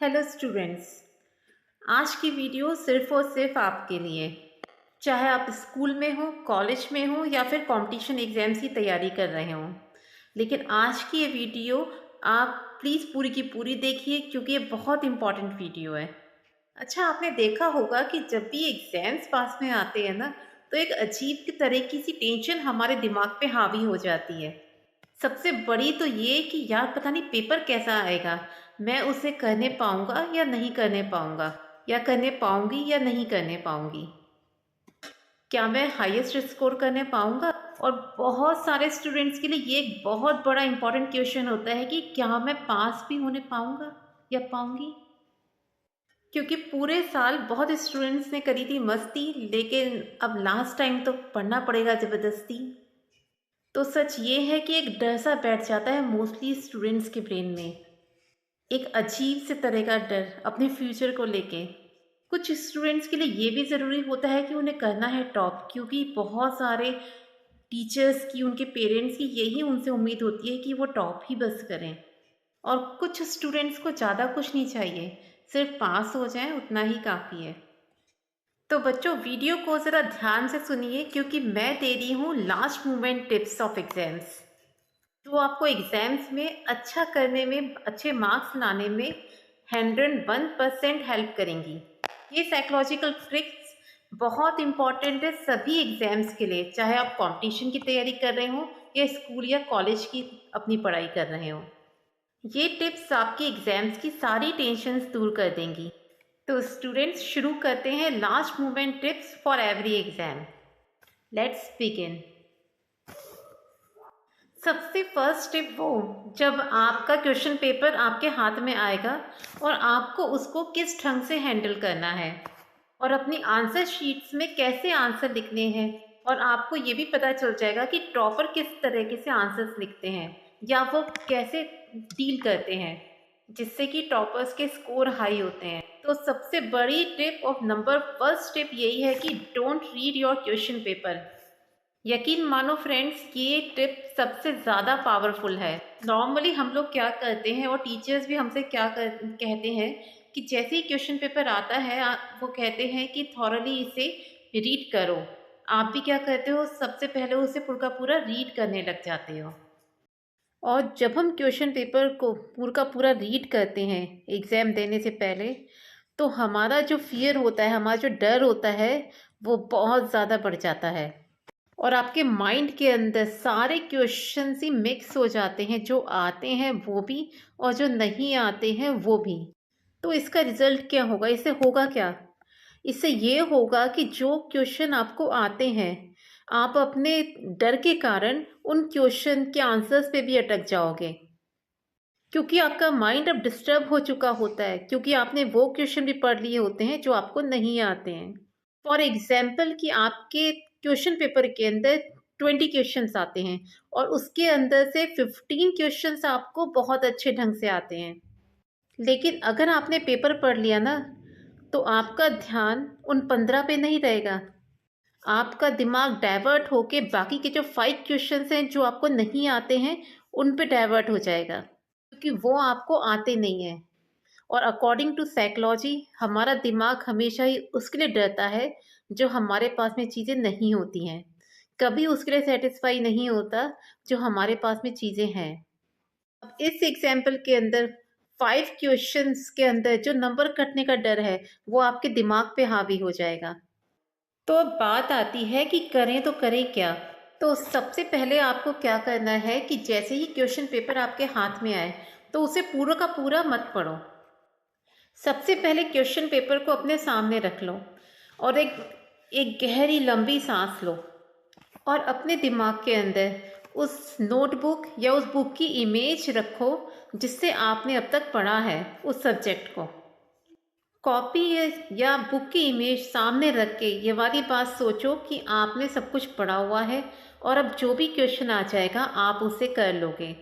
Hello students. आज की video सिर्फ और सिर्फ आपके लिए, चाहे आप स्कूल में हो, कॉलेज में हो या फिर कंपटीशन एग्जाम्स की तैयारी कर रहे हो। लेकिन आज की ये वीडियो आप प्लीज़ पूरी की पूरी देखिए क्योंकि ये बहुत इम्पॉर्टेंट वीडियो है। अच्छा, आपने देखा होगा कि जब भी एग्जाम्स पास में आते हैं ना, तो एक अजीब तरीके की टेंशन हमारे दिमाग पे हावी हो जाती है। सबसे बड़ी तो ये कि यार पता नहीं पेपर कैसा आएगा, मैं उसे करने पाऊंगा या नहीं करने पाऊंगा, या करने पाऊंगी या नहीं करने पाऊंगी, क्या मैं हाईएस्ट स्कोर करने पाऊंगा। और बहुत सारे स्टूडेंट्स के लिए ये एक बहुत बड़ा इंपॉर्टेंट क्वेश्चन होता है कि क्या मैं पास भी होने पाऊंगा या पाऊंगी। क्योंकि पूरे साल बहुत स्टूडेंट्स ने करी थी मस्ती, लेकिन अब लास्ट टाइम तो पढ़ना पड़ेगा ज़बरदस्ती। तो सच ये है कि एक डर सा बैठ जाता है मोस्टली स्टूडेंट्स के ब्रेन में, एक अजीब से तरह का डर अपने फ्यूचर को लेके। कुछ स्टूडेंट्स के लिए ये भी ज़रूरी होता है कि उन्हें करना है टॉप, क्योंकि बहुत सारे टीचर्स की, उनके पेरेंट्स की यही उनसे उम्मीद होती है कि वो टॉप ही बस करें। और कुछ स्टूडेंट्स को ज़्यादा कुछ नहीं चाहिए, सिर्फ पास हो जाएं उतना ही काफ़ी है। तो बच्चों, वीडियो को ज़रा ध्यान से सुनिए क्योंकि मैं दे रही हूँ last moment tips of exams, जो आपको एग्जाम्स में अच्छा करने में, अच्छे मार्क्स लाने में 101% हेल्प करेंगी। ये साइकोलॉजिकल ट्रिक्स बहुत इंपॉर्टेंट है सभी एग्जाम्स के लिए, चाहे आप कंपटीशन की तैयारी कर रहे हो या स्कूल या कॉलेज की अपनी पढ़ाई कर रहे हो। ये टिप्स आपके एग्जाम्स की सारी टेंशन्स दूर कर देंगी। तो स्टूडेंट्स, शुरू करते हैं last moment tips for every exam. Let's begin. सबसे फर्स्ट टिप वो, जब आपका क्वेश्चन पेपर आपके हाथ में आएगा और आपको उसको किस ढंग से हैंडल करना है और अपनी आंसर शीट्स में कैसे आंसर लिखने हैं। और आपको ये भी पता चल जाएगा कि टॉपर किस तरीके से आंसर्स लिखते हैं या वो कैसे डील करते हैं, जिससे कि टॉपर्स के स्कोर हाई होते हैं। तो सबसे बड़ी tip of number first tip यही है कि don't read your question paper. यकीन मानो फ्रेंड्स, ये टिप सबसे ज़्यादा पावरफुल है। नॉर्मली हम लोग क्या करते हैं और टीचर्स भी हमसे कहते हैं कि जैसे ही क्वेश्चन पेपर आता है वो कहते हैं कि थॉरली इसे रीड करो। आप भी क्या करते हो, सबसे पहले उसे पूरा का पूरा रीड करने लग जाते हो। और जब हम क्वेश्चन पेपर को पूरा का पूरा रीड करते हैं एग्ज़ाम देने से पहले, तो हमारा जो फियर होता है, हमारा जो डर होता है, वो बहुत ज़्यादा बढ़ जाता है। और आपके माइंड के अंदर सारे क्वेश्चंस ही मिक्स हो जाते हैं, जो आते हैं वो भी और जो नहीं आते हैं वो भी। तो इसका रिजल्ट क्या होगा, इससे होगा क्या? इससे ये होगा कि जो क्वेश्चन आपको आते हैं, आप अपने डर के कारण उन क्वेश्चन के आंसर्स पे भी अटक जाओगे, क्योंकि आपका माइंड अब डिस्टर्ब हो चुका होता है, क्योंकि आपने वो क्वेश्चन भी पढ़ लिए होते हैं जो आपको नहीं आते हैं। फॉर एग्जाम्पल कि आपके क्वेश्चन पेपर के अंदर 20 क्वेश्चंस आते हैं और उसके अंदर से 15 क्वेश्चंस आपको बहुत अच्छे ढंग से आते हैं, लेकिन अगर आपने पेपर पढ़ लिया ना, तो आपका ध्यान उन 15 पे नहीं रहेगा। आपका दिमाग डाइवर्ट होके बाकी के जो 5 क्वेश्चंस हैं जो आपको नहीं आते हैं, उन पे डाइवर्ट हो जाएगा, क्योंकि वो आपको आते नहीं हैं। और अकॉर्डिंग टू साइकोलॉजी, हमारा दिमाग हमेशा ही उसके लिए डरता है जो हमारे पास में चीज़ें नहीं होती हैं, कभी उसके लिए सेटिस्फाई नहीं होता जो हमारे पास में चीज़ें हैं। अब इस एग्जाम्पल के अंदर 5 क्वेश्चंस के अंदर जो नंबर कटने का डर है, वो आपके दिमाग पे हावी हो जाएगा। तो अब बात आती है कि करें तो करें क्या। तो सबसे पहले आपको क्या करना है कि जैसे ही क्वेश्चन पेपर आपके हाथ में आए, तो उसे पूरा का पूरा मत पढ़ो। सबसे पहले क्वेश्चन पेपर को अपने सामने रख लो और एक एक गहरी लंबी सांस लो और अपने दिमाग के अंदर उस नोटबुक या उस बुक की इमेज रखो जिससे आपने अब तक पढ़ा है उस सब्जेक्ट को। कॉपी या बुक की इमेज सामने रख के ये वाली बात सोचो कि आपने सब कुछ पढ़ा हुआ है और अब जो भी क्वेश्चन आ जाएगा आप उसे कर लोगे।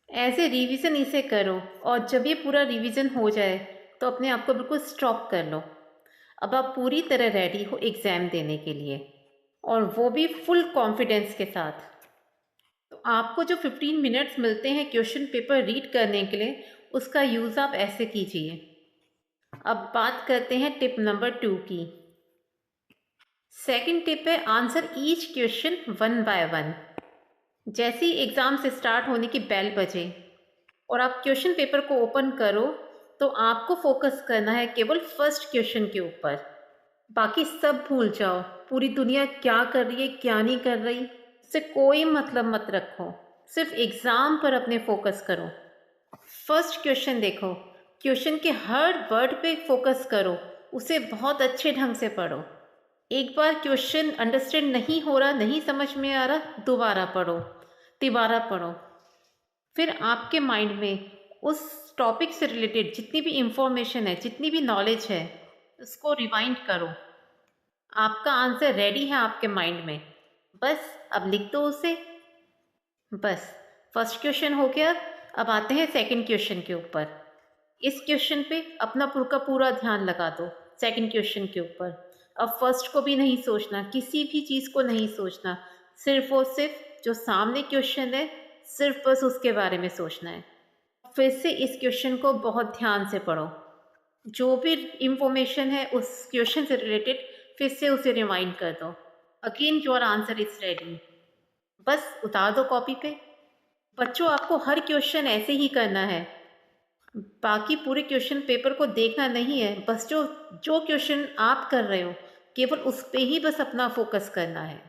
एज ए रिवीजन इसे करो, और जब ये पूरा रिवीजन हो जाए तो अपने आप को बिल्कुल स्टॉप कर लो। अब आप पूरी तरह रेडी हो एग्ज़ाम देने के लिए, और वो भी फुल कॉन्फिडेंस के साथ। तो आपको जो 15 मिनट्स मिलते हैं क्वेश्चन पेपर रीड करने के लिए, उसका यूज़ आप ऐसे कीजिए। अब बात करते हैं टिप नंबर 2 की। सेकंड टिप है answer each question one by one. जैसे ही एग्ज़ाम से स्टार्ट होने की बेल बजे और आप क्वेश्चन पेपर को ओपन करो, तो आपको फोकस करना है केवल फर्स्ट क्वेश्चन के ऊपर। बाकी सब भूल जाओ, पूरी दुनिया क्या कर रही है क्या नहीं कर रही, इससे कोई मतलब मत रखो, सिर्फ एग्ज़ाम पर अपने फोकस करो। फर्स्ट क्वेश्चन देखो, क्वेश्चन के हर वर्ड पे फोकस करो, उसे बहुत अच्छे ढंग से पढ़ो। एक बार क्वेश्चन अंडरस्टैंड नहीं हो रहा, नहीं समझ में आ रहा, दोबारा पढ़ो, तिबारा पढ़ो। फिर आपके माइंड में उस टॉपिक से रिलेटेड जितनी भी इंफॉर्मेशन है, जितनी भी नॉलेज है, उसको रिवाइंड करो। आपका आंसर रेडी है आपके माइंड में, बस अब लिख दो उसे। बस फर्स्ट क्वेश्चन हो गया। अब आते हैं सेकंड क्वेश्चन के ऊपर। इस क्वेश्चन पे अपना पूरा पूरा ध्यान लगा दो सेकंड क्वेश्चन के ऊपर। अब फर्स्ट को भी नहीं सोचना, किसी भी चीज़ को नहीं सोचना, सिर्फ और सिर्फ जो सामने क्वेश्चन है, सिर्फ बस उसके बारे में सोचना है। फिर से इस क्वेश्चन को बहुत ध्यान से पढ़ो, जो भी इंफॉर्मेशन है उस क्वेश्चन से रिलेटेड फिर से उसे रिमाइंड कर दो। Again your answer is ready, बस उतार दो कॉपी पे। बच्चों, आपको हर क्वेश्चन ऐसे ही करना है, बाकी पूरे क्वेश्चन पेपर को देखना नहीं है। बस जो जो क्वेश्चन आप कर रहे हो केवल उस पे ही बस अपना फोकस करना है।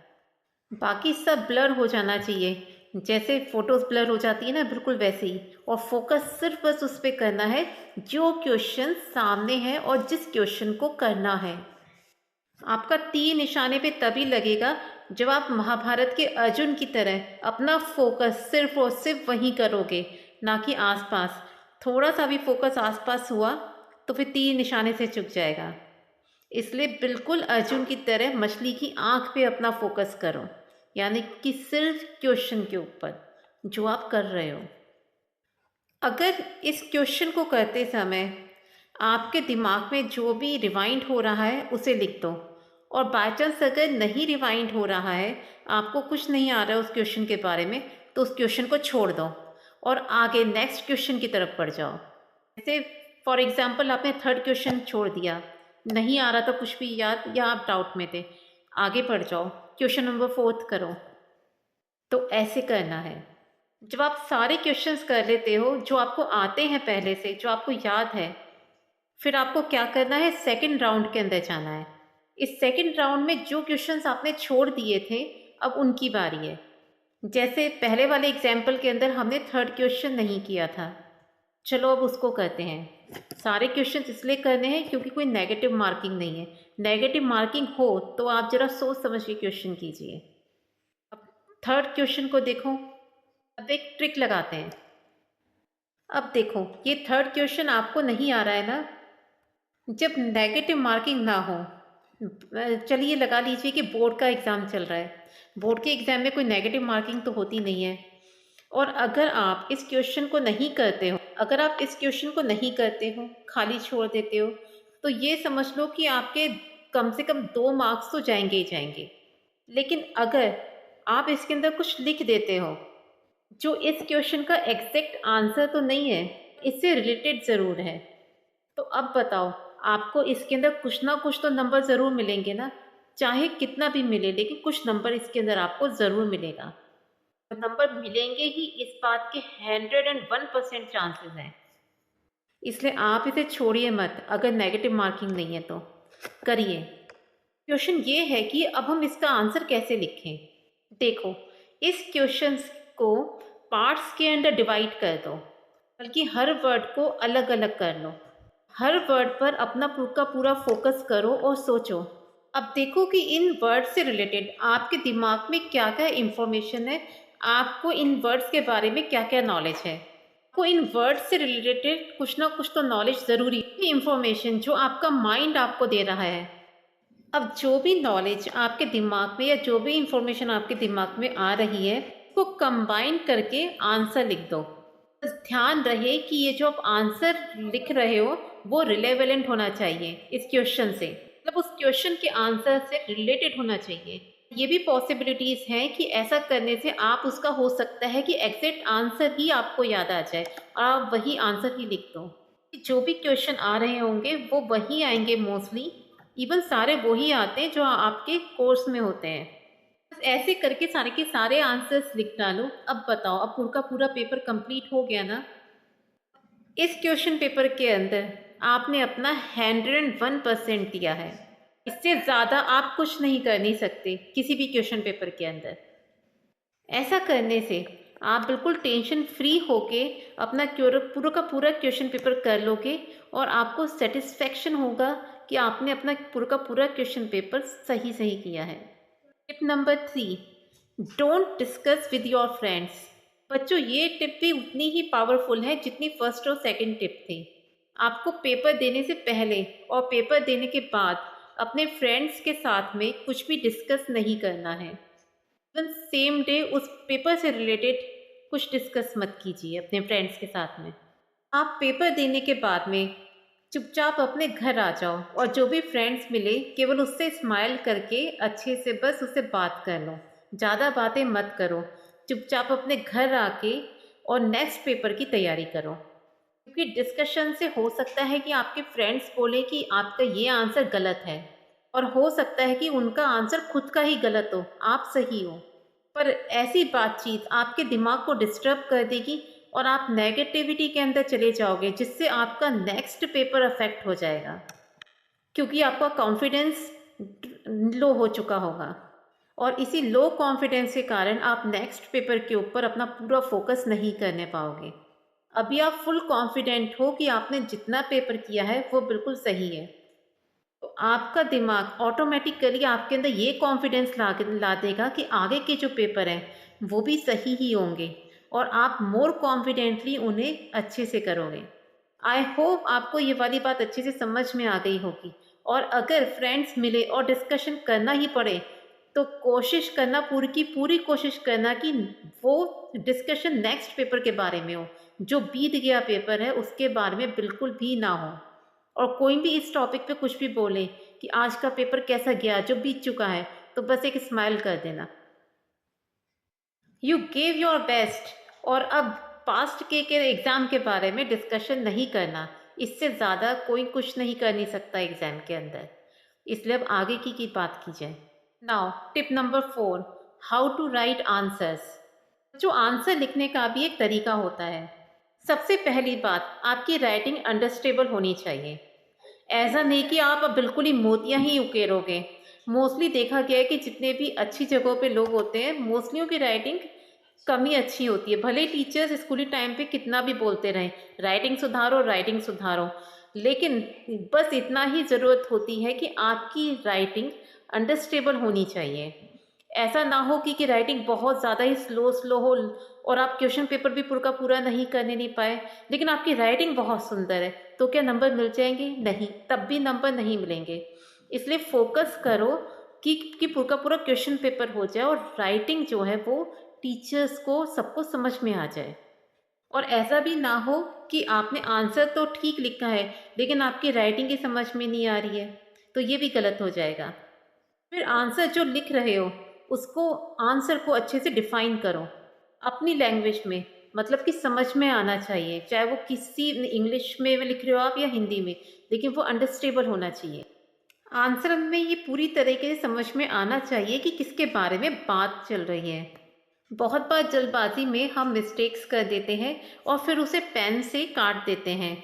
बाकी सब ब्लर हो जाना चाहिए, जैसे फ़ोटोज़ ब्लर हो जाती है ना, बिल्कुल वैसे ही। और फोकस सिर्फ बस उस पर करना है जो क्वेश्चन सामने है और जिस क्वेश्चन को करना है। आपका तीर निशाने पे तभी लगेगा जब आप महाभारत के अर्जुन की तरह अपना फोकस सिर्फ और सिर्फ वहीं करोगे, ना कि आसपास। थोड़ा सा भी फोकस आसपास हुआ तो फिर तीर निशाने से चूक जाएगा। इसलिए बिल्कुल अर्जुन की तरह मछली की आंख पे अपना फोकस करो, यानी कि सिर्फ क्वेश्चन के ऊपर जो आप कर रहे हो। अगर इस क्वेश्चन को करते समय आपके दिमाग में जो भी रिवाइंड हो रहा है उसे लिख दो, और बाय चांस अगर नहीं रिवाइंड हो रहा है, आपको कुछ नहीं आ रहा है उस क्वेश्चन के बारे में, तो उस क्वेश्चन को छोड़ दो और आगे नेक्स्ट क्वेश्चन की तरफ बढ़ जाओ। जैसे फॉर एग्जांपल आपने थर्ड क्वेश्चन छोड़ दिया, नहीं आ रहा था कुछ भी याद, या आप डाउट में थे, आगे बढ़ जाओ, क्वेश्चन नंबर 4 करो। तो ऐसे करना है। जब आप सारे क्वेश्चंस कर लेते हो जो आपको आते हैं पहले से, जो आपको याद है, फिर आपको क्या करना है, सेकंड राउंड के अंदर जाना है। इस सेकंड राउंड में जो क्वेश्चंस आपने छोड़ दिए थे, अब उनकी बारी है। जैसे पहले वाले एग्जाम्पल के अंदर हमने थर्ड क्वेश्चन नहीं किया था, चलो अब उसको करते हैं। सारे क्वेश्चन इसलिए करने हैं क्योंकि कोई नेगेटिव मार्किंग नहीं है। नेगेटिव मार्किंग हो तो आप ज़रा सोच समझ के क्वेश्चन कीजिए। अब थर्ड क्वेश्चन को देखो। अब एक ट्रिक लगाते हैं। अब देखो, ये थर्ड क्वेश्चन आपको नहीं आ रहा है ना। जब नेगेटिव मार्किंग ना हो, चलिए लगा लीजिए कि बोर्ड का एग्ज़ाम चल रहा है, बोर्ड के एग्ज़ाम में कोई नेगेटिव मार्किंग तो होती नहीं है। और अगर आप इस क्वेश्चन को नहीं करते हो, अगर आप इस क्वेश्चन को नहीं करते हो, खाली छोड़ देते हो, तो ये समझ लो कि आपके कम से कम 2 मार्क्स तो जाएंगे ही जाएंगे। लेकिन अगर आप इसके अंदर कुछ लिख देते हो जो इस क्वेश्चन का एग्जैक्ट आंसर तो नहीं है, इससे रिलेटेड ज़रूर है, तो अब बताओ, आपको इसके अंदर कुछ ना कुछ तो नंबर ज़रूर मिलेंगे ना। चाहे कितना भी मिले, लेकिन कुछ नंबर इसके अंदर आपको ज़रूर मिलेगा। नंबर मिलेंगे ही, इस बात के 101% चांसेस हैं। इसलिए आप इसे छोड़िए मत, अगर नेगेटिव मार्किंग नहीं है तो करिए। क्वेश्चन ये है कि अब हम इसका आंसर कैसे लिखें। देखो, इस क्वेश्चन को पार्ट्स के अंदर डिवाइड कर दो, बल्कि हर वर्ड को अलग अलग कर लो। हर वर्ड पर अपना पूरा पूरा फोकस करो और सोचो। अब देखो कि इन वर्ड से रिलेटेड आपके दिमाग में क्या क्या इंफॉर्मेशन है, आपको इन वर्ड्स के बारे में क्या क्या नॉलेज है। को इन वर्ड्स से रिलेटेड कुछ ना कुछ तो नॉलेज ज़रूरी है, इंफॉर्मेशन जो आपका माइंड आपको दे रहा है। अब जो भी नॉलेज आपके दिमाग में या जो भी इंफॉर्मेशन आपके दिमाग में आ रही है, उसको कंबाइन करके आंसर लिख दो। बस ध्यान रहे कि ये जो आप आंसर लिख रहे हो वो रिलेवेंट होना चाहिए इस क्वेश्चन से, मतलब उस क्वेश्चन के आंसर से रिलेटेड होना चाहिए। ये भी पॉसिबिलिटीज़ हैं कि ऐसा करने से आप उसका हो सकता है कि एग्जैक्ट आंसर ही आपको याद आ जाए और आप वही आंसर ही लिख दो। जो भी क्वेश्चन आ रहे होंगे वो वही आएंगे मोस्टली, इवन सारे वही आते हैं जो आपके कोर्स में होते हैं। बस ऐसे करके सारे के सारे आंसर्स लिख डालो। अब बताओ, अब पूरा का पूरा पेपर कंप्लीट हो गया ना। इस क्वेश्चन पेपर के अंदर आपने अपना 101% दिया है। इससे ज़्यादा आप कुछ नहीं कर नहीं सकते किसी भी क्वेश्चन पेपर के अंदर। ऐसा करने से आप बिल्कुल टेंशन फ्री होके अपना पूरा का पूरा क्वेश्चन पेपर कर लोगे और आपको सेटिस्फेक्शन होगा कि आपने अपना पूरा का पूरा क्वेश्चन पेपर सही सही किया है। Tip number 3, don't discuss with your friends. बच्चों, ये टिप भी उतनी ही पावरफुल है जितनी फर्स्ट और सेकंड टिप थी। आपको पेपर देने से पहले और पेपर देने के बाद अपने फ्रेंड्स के साथ में कुछ भी डिस्कस नहीं करना है। इवन सेम डे उस पेपर से रिलेटेड कुछ डिस्कस मत कीजिए अपने फ्रेंड्स के साथ में। आप पेपर देने के बाद में चुपचाप अपने घर आ जाओ और जो भी फ्रेंड्स मिले केवल उससे स्माइल करके अच्छे से बस उससे बात कर लो। ज़्यादा बातें मत करो, चुपचाप अपने घर आके और नेक्स्ट पेपर की तैयारी करो। क्योंकि डिस्कशन से हो सकता है कि आपके फ्रेंड्स बोले कि आपका ये आंसर गलत है, और हो सकता है कि उनका आंसर खुद का ही गलत हो, आप सही हो। पर ऐसी बातचीत आपके दिमाग को डिस्टर्ब कर देगी और आप नेगेटिविटी के अंदर चले जाओगे, जिससे आपका नेक्स्ट पेपर अफेक्ट हो जाएगा, क्योंकि आपका कॉन्फिडेंस लो हो चुका होगा। और इसी लो कॉन्फिडेंस के कारण आप नेक्स्ट पेपर के ऊपर अपना पूरा फोकस नहीं करने पाओगे। अभी आप फुल कॉन्फिडेंट हो कि आपने जितना पेपर किया है वो बिल्कुल सही है, तो आपका दिमाग ऑटोमेटिकली आपके अंदर ये कॉन्फिडेंस ला देगा कि आगे के जो पेपर हैं वो भी सही ही होंगे और आप मोर कॉन्फिडेंटली उन्हें अच्छे से करोगे। आई होप आपको ये वाली बात अच्छे से समझ में आ गई होगी। और अगर फ्रेंड्स मिले और डिस्कशन करना ही पड़े तो कोशिश करना, पूरी की पूरी कोशिश करना कि वो डिस्कशन नेक्स्ट पेपर के बारे में हो। जो बीत गया पेपर है उसके बारे में बिल्कुल भी ना हो। और कोई भी इस टॉपिक पे कुछ भी बोले कि आज का पेपर कैसा गया जो बीत चुका है, तो बस एक स्माइल कर देना। You gave your best. और अब पास्ट के एग्ज़ाम के बारे में डिस्कशन नहीं करना। इससे ज़्यादा कोई कुछ नहीं कर नहीं सकता एग्ज़ाम के अंदर। इसलिए अब आगे की बात की जाए। Now tip number 4, how to write answers. जो आंसर लिखने का भी एक तरीका होता है। सबसे पहली बात, आपकी राइटिंग अंडरस्टेबल होनी चाहिए। ऐसा नहीं कि आप अब बिल्कुल ही मोतियां ही उकेरोगे। मोस्टली देखा गया है कि जितने भी अच्छी जगहों पे लोग होते हैं, मोस्टलियों की राइटिंग कम ही अच्छी होती है। भले टीचर्स स्कूली टाइम पे कितना भी बोलते रहें राइटिंग सुधारो राइटिंग सुधारो, लेकिन बस इतना ही ज़रूरत होती है कि आपकी राइटिंग अंडरस्टेबल होनी चाहिए। ऐसा ना हो कि राइटिंग बहुत ज़्यादा ही स्लो हो और आप क्वेश्चन पेपर भी पूरा का पूरा नहीं करने नहीं पाए, लेकिन आपकी राइटिंग बहुत सुंदर है, तो क्या नंबर मिल जाएंगे? नहीं, तब भी नंबर नहीं मिलेंगे। इसलिए फोकस करो कि पूरा का पूरा क्वेश्चन पेपर हो जाए और राइटिंग जो है वो टीचर्स को सबको समझ में आ जाए। और ऐसा भी ना हो कि आपने आंसर तो ठीक लिखा है लेकिन आपकी राइटिंग ही समझ में नहीं आ रही है, तो ये भी गलत हो जाएगा। फिर आंसर जो लिख रहे हो उसको, आंसर को अच्छे से डिफाइन करो अपनी लैंग्वेज में, मतलब कि समझ में आना चाहिए, चाहे वो किसी इंग्लिश में लिख रहे हो आप या हिंदी में, लेकिन वो अंडरस्टेबल होना चाहिए। आंसर में ये पूरी तरीके से समझ में आना चाहिए कि किसके बारे में बात चल रही है। बहुत बार जल्दबाजी में हम मिस्टेक्स कर देते हैं और फिर उसे पेन से काट देते हैं।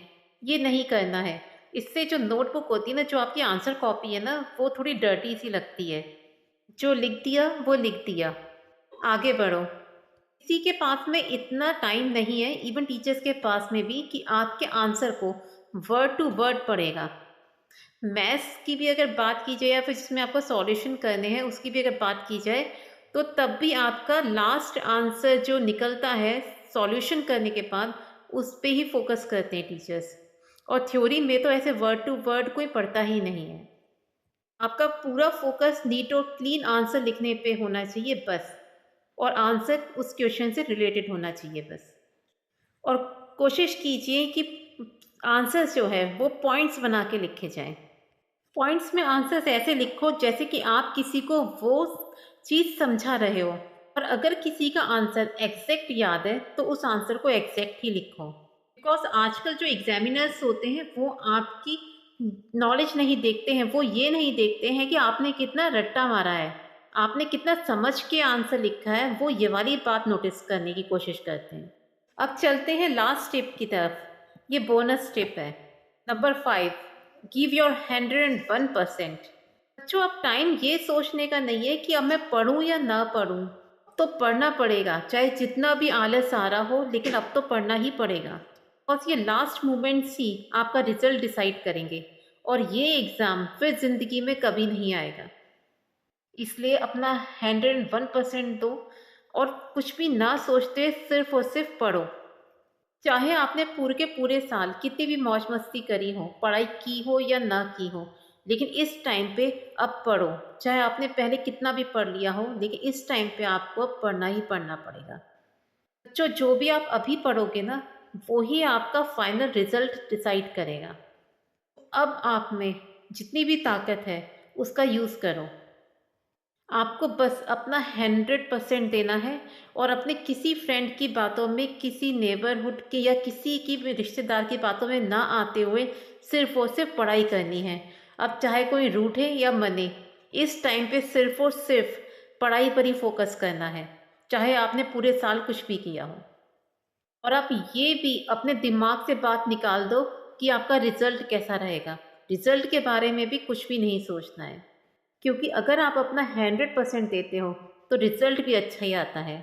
ये नहीं करना है। इससे जो नोटबुक होती है ना, जो आपकी आंसर कॉपी है ना, वो थोड़ी डर्टी सी लगती है। जो लिख दिया वो लिख दिया, आगे बढ़ो। किसी के पास में इतना टाइम नहीं है, इवन टीचर्स के पास में भी, कि आपके आंसर को वर्ड टू वर्ड पढ़ेगा। मैथ्स की भी अगर बात की जाए या फिर जिसमें आपको सॉल्यूशन करने हैं उसकी भी अगर बात की जाए, तो तब भी आपका लास्ट आंसर जो निकलता है सॉल्यूशन करने के बाद, उस पे ही फोकस करते हैं टीचर्स। और थ्योरी में तो ऐसे वर्ड टू वर्ड कोई पढ़ता ही नहीं है। आपका पूरा फोकस नीट और क्लीन आंसर लिखने पे होना चाहिए बस, और आंसर उस क्वेश्चन से रिलेटेड होना चाहिए बस। और कोशिश कीजिए कि आंसर्स जो है वो पॉइंट्स बना के लिखे जाएं। पॉइंट्स में आंसर्स ऐसे लिखो जैसे कि आप किसी को वो चीज़ समझा रहे हो, और अगर किसी का आंसर एग्जैक्ट याद है तो उस आंसर को एग्जैक्ट ही लिखो। बिकॉज़ आजकल जो एग्ज़ामिनर्स होते हैं वो आपकी नॉलेज नहीं देखते हैं, वो ये नहीं देखते हैं कि आपने कितना रट्टा मारा है, आपने कितना समझ के आंसर लिखा है, वो ये वाली बात नोटिस करने की कोशिश करते हैं। अब चलते हैं लास्ट स्टेप की तरफ, ये बोनस स्टेप है। Number 5, give your 101%। बच्चों अब टाइम ये सोचने का नहीं है कि अब मैं पढ़ूँ या ना पढ़ूँ, तो पढ़ना पड़ेगा, चाहे जितना भी आलस आ रहा हो, लेकिन अब तो पढ़ना ही पड़ेगा। बस ये लास्ट मोमेंट्स ही आपका रिजल्ट डिसाइड करेंगे और ये एग्ज़ाम फिर ज़िंदगी में कभी नहीं आएगा। इसलिए अपना 101% दो और कुछ भी ना सोचते सिर्फ़ और सिर्फ़ पढ़ो। चाहे आपने पूरे के पूरे साल कितनी भी मौज मस्ती करी हो, पढ़ाई की हो या ना की हो, लेकिन इस टाइम पे अब पढ़ो। चाहे आपने पहले कितना भी पढ़ लिया हो, लेकिन इस टाइम पे आपको अब पढ़ना ही पढ़ना पड़ेगा। बच्चों जो भी आप अभी पढ़ोगे ना, वो ही आपका फाइनल रिजल्ट डिसाइड करेगा। अब आप में जितनी भी ताकत है, उसका यूज़ करो। आपको बस अपना 100% देना है और अपने किसी फ्रेंड की बातों में, किसी नेबरहुड की या किसी की भी रिश्तेदार की बातों में ना आते हुए सिर्फ़ और सिर्फ पढ़ाई करनी है। अब चाहे कोई रूठे या मने, इस टाइम पे सिर्फ़ और सिर्फ पढ़ाई पर ही फ़ोकस करना है, चाहे आपने पूरे साल कुछ भी किया हो। और आप ये भी अपने दिमाग से बात निकाल दो कि आपका रिज़ल्ट कैसा रहेगा। रिज़ल्ट के बारे में भी कुछ भी नहीं सोचना है। क्योंकि अगर आप अपना 100% देते हो तो रिज़ल्ट भी अच्छा ही आता है।